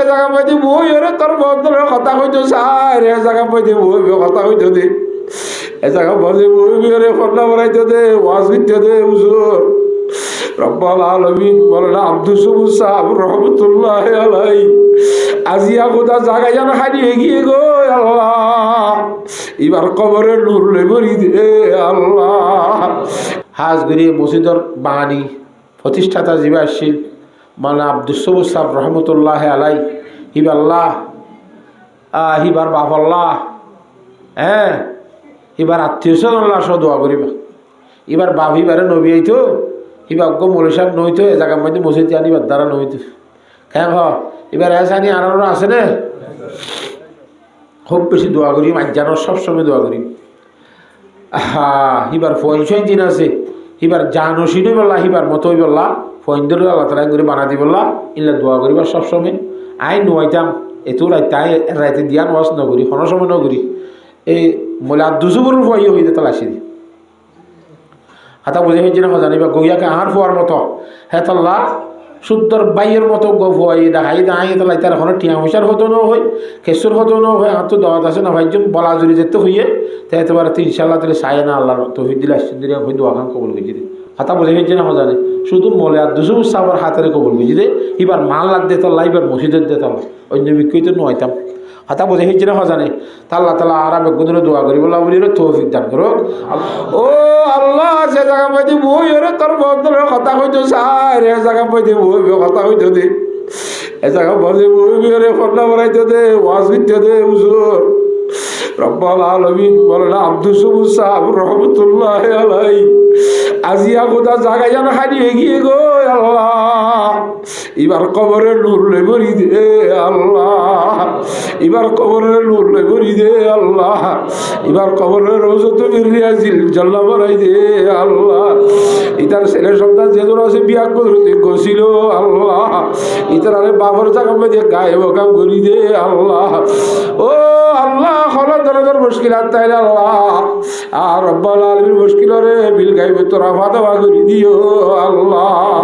জায়গা পাইতে বই রে তোর বদলের কথা হইতো স্যার এ জায়গা পাইতে বই কথা হইতো দে এ জায়গা বসে বই রে ফন্না বানাইতে দে ওয়াজ করতে দে হুজুর রব্বুল আলামিন বলেন আব্দুল সবুজ সাহেব রহমতুল্লাহ আলাই আজিয়া গোদা জায়গা যেন হারিয়ে গিয়ে গো আল্লাহ এবার কবরে নূর লেবরি দে আল্লাহ। হাজগিরি মসজিদর বাঙালি প্রতিষ্ঠাতা যিবা আসছিল মানে আব্দুল সবুজ সাহেব রহমতুল্লাহ আলাই হিবাল্লাহ হিবার বাপ আল্লাহ হ্যাঁ এবার আত্মীয় স্বজনল্লাহ সহ দোয়া করিবা এবার বাপ হিবারে নবী আইতো হিবার গো মৌলী সাহেব নইতো এ জায়গার মধ্যে মসজিদ আনিবার দ্বারা নইতো কেন এবার এসানি আনানো আছে না খুব বেশি দোয়া করি জানার সবসময় দোয়া করি হিবার ফোন সইন দিন আছে হিবার জানো সিনই বললা হিবার মতোই বললা ফোন ধরে আল্লাহ তালা করে বানা দি বললা ইনলা দোয়া করিবার সবসময় আই নোয়াইতাম এত রাইতাই রাইতে দিয়া নওয়াজ নগরি কোনো সময় নগরি এই মলে আর দুজুবুর ফোয়াই হইতে তালা আসি হাতা বুঝে হয়েছে না জানিবা গইয়াকে আহার ফোয়ার মতো হ্যাঁ তাল্লা শুদ্ধর বাইয়ের মতো গোয়াই দেখাই দাঁড়াই তাহলে তার এখন টিয়া পয়সার হতো না হয় খেসুর হতো না হয় আর তো দাওয়াত আছে না ভাইজন বলা জুড়ে যেতে হইয়ে তাই তোমার তো ইনশাল্লাহ তাহলে সায় না আল্লাহর তৌফিক দিলে আসছেন দিলে হয়ে দোয়াখান কবল গেছি রে হাতা বুঝে হয়েছে না জানে শুধু মলে আর দুশো সাবার হাতের কবল গেছি রে এবার মাল লাগ দে তাল্লা এবার মসজিদের দে তাল্লা অন্য বিক্রি তো নয়তাম হাতা বুঝে হয়েছে না জানে তাল্লা তালা আর বেগুনের দোয়া করি বললাম বলি তৌফিক দান করো ও আল্লাহ সে জায়গা পাইতে বই রে তোর বদলের কথা হইতো স্যার এ জায়গা পাইতে বই কথা হইতো দে এ জায়গা বসে বই রে ফন্না বানাইতে দে ওয়াজ করতে দে হুজুর রব্বুল আলামিন বলেন আব্দুল সবুজ সাহেব রহমতুল্লাহ আলাই আজিয়া গোদা জায়গা যেন হারিয়ে গিয়ে গো আল্লাহ এবার কবরে নূর লেবরি দে আল্লাহ এবার কবরে নূর লেবরি দে আল্লাহ এবার কবরে রোজত মিরিয়াজিল জাল্লা বানাই দে আল্লাহ ইতার ছেলে সন্তান যেজন আছে বিয়া করতে গছিল আল্লাহ ইতার আরে বাবার জায়গা মধ্যে গায়ে কাম করি দে আল্লাহ ও আল্লাহ হলো ধরনের মুশকিল তাইলে আল্লাহ আর রব্বুল আলামিন মুশকিল রে বিল গাইবে তোরা ফাতোয়া করি দিও আল্লাহ।